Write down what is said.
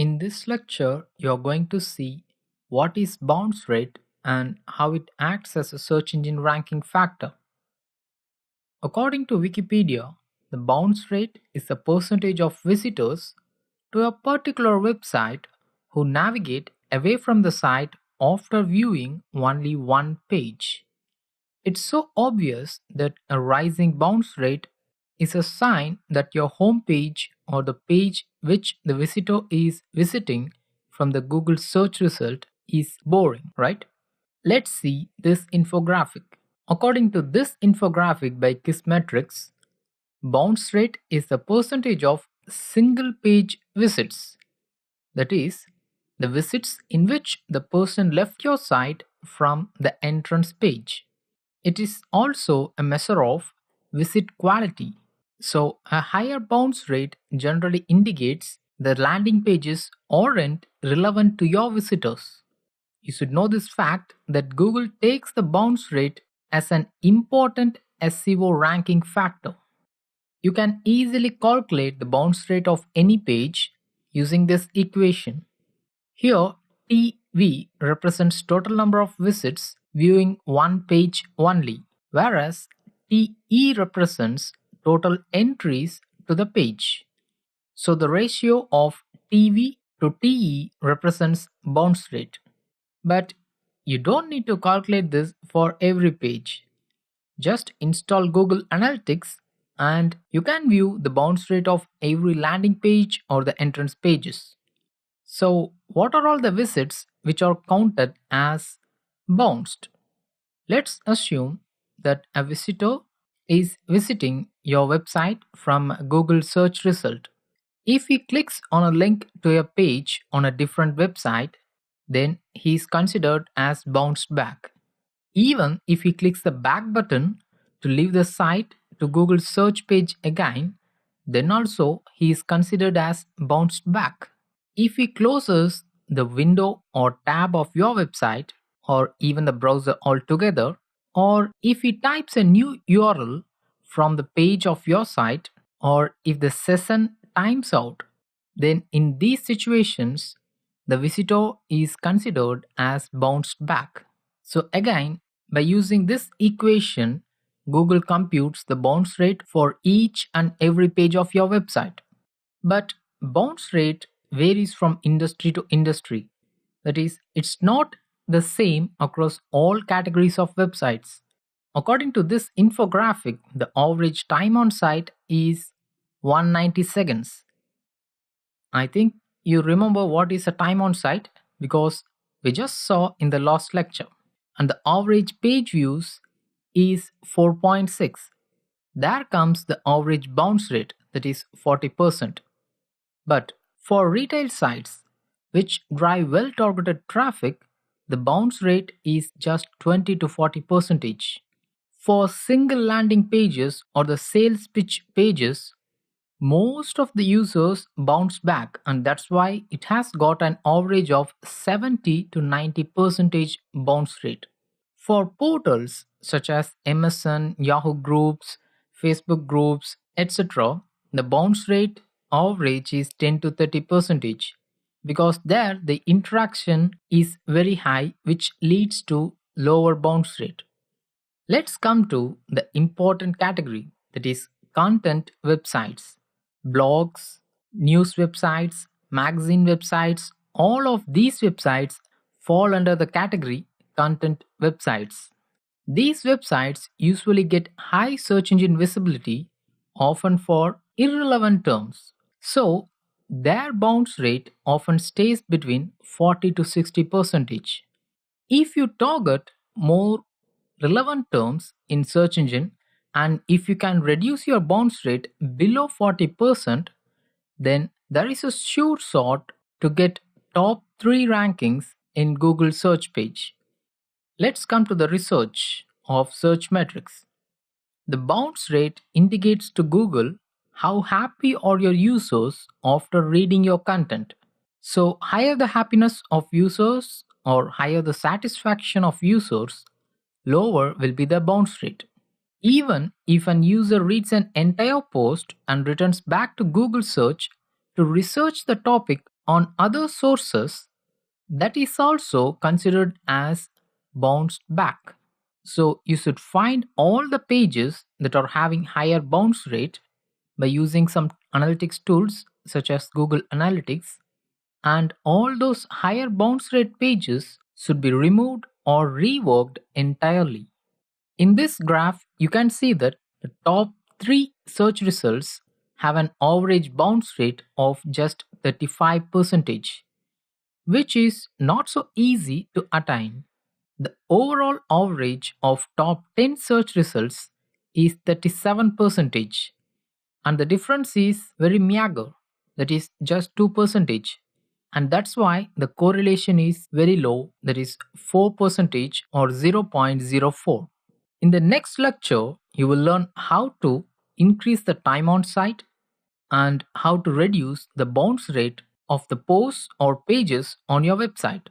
In this lecture, you're going to see what is bounce rate and how it acts as a search engine ranking factor. According to Wikipedia, the bounce rate is the percentage of visitors to a particular website who navigate away from the site after viewing only one page. It's so obvious that a rising bounce rate is a sign that your home page or the page which the visitor is visiting from the Google search result is boring, right? Let's see this infographic. According to this infographic by Kissmetrics, bounce rate is the percentage of single page visits, that is, the visits in which the person left your site from the entrance page. It is also a measure of visit quality. So, a higher bounce rate generally indicates the landing pages aren't relevant to your visitors. You should know this fact that Google takes the bounce rate as an important SEO ranking factor. You can easily calculate the bounce rate of any page using this equation. Here, TV represents total number of visits viewing one page only, whereas TE represents total entries to the page. So the ratio of TV to TE represents bounce rate. But you don't need to calculate this for every page. Just install Google Analytics and you can view the bounce rate of every landing page or the entrance pages. So, what are all the visits which are counted as bounced? Let's assume that a visitor is visiting your website from a Google search result. If he clicks on a link to a page on a different website, then he is considered as bounced back. Even if he clicks the back button to leave the site to Google search page again, then also he is considered as bounced back. If he closes the window or tab of your website or even the browser altogether, or if he types a new URL from the page of your site, or if the session times out, then in these situations, the visitor is considered as bounced back. So again, by using this equation, Google computes the bounce rate for each and every page of your website. But bounce rate varies from industry to industry. That is, it's not the same across all categories of websites. According to this infographic, the average time on site is 190 seconds. I think you remember what is a time on site because we just saw in the last lecture. And the average page views is 4.6. There comes the average bounce rate, that is 40%. But for retail sites which drive well targeted traffic, the bounce rate is just 20 to 40%. For single landing pages or the sales pitch pages, most of the users bounce back, and that's why it has got an average of 70 to 90% bounce rate. For portals such as MSN, Yahoo groups, Facebook groups, etc., the bounce rate average is 10 to 30% because there the interaction is very high, which leads to lower bounce rate. Let's come to the important category, that is content websites. Blogs, news websites, magazine websites, all of these websites fall under the category content websites. These websites usually get high search engine visibility, often for irrelevant terms. So, their bounce rate often stays between 40 to 60%. If you target more relevant terms in search engine, and if you can reduce your bounce rate below 40%, then there is a sure shot to get top 3 rankings in Google search page. Let's come to the research of search metrics. The bounce rate indicates to Google how happy are your users after reading your content. So higher the happiness of users or higher the satisfaction of users, lower will be the bounce rate. Even if an user reads an entire post and returns back to Google search to research the topic On other sources, that is also considered as bounced back. So you should find all the pages that are having higher bounce rate by using some analytics tools such as Google Analytics, and all those higher bounce rate pages should be removed or reworked entirely. In this graph, you can see that the top 3 search results have an average bounce rate of just 35%, which is not so easy to attain. The overall average of top 10 search results is 37%, and the difference is very meager, that is just 2%. And that's why the correlation is very low, that is 4% or 0.04. In the next lecture, you will learn how to increase the time on site and how to reduce the bounce rate of the posts or pages on your website.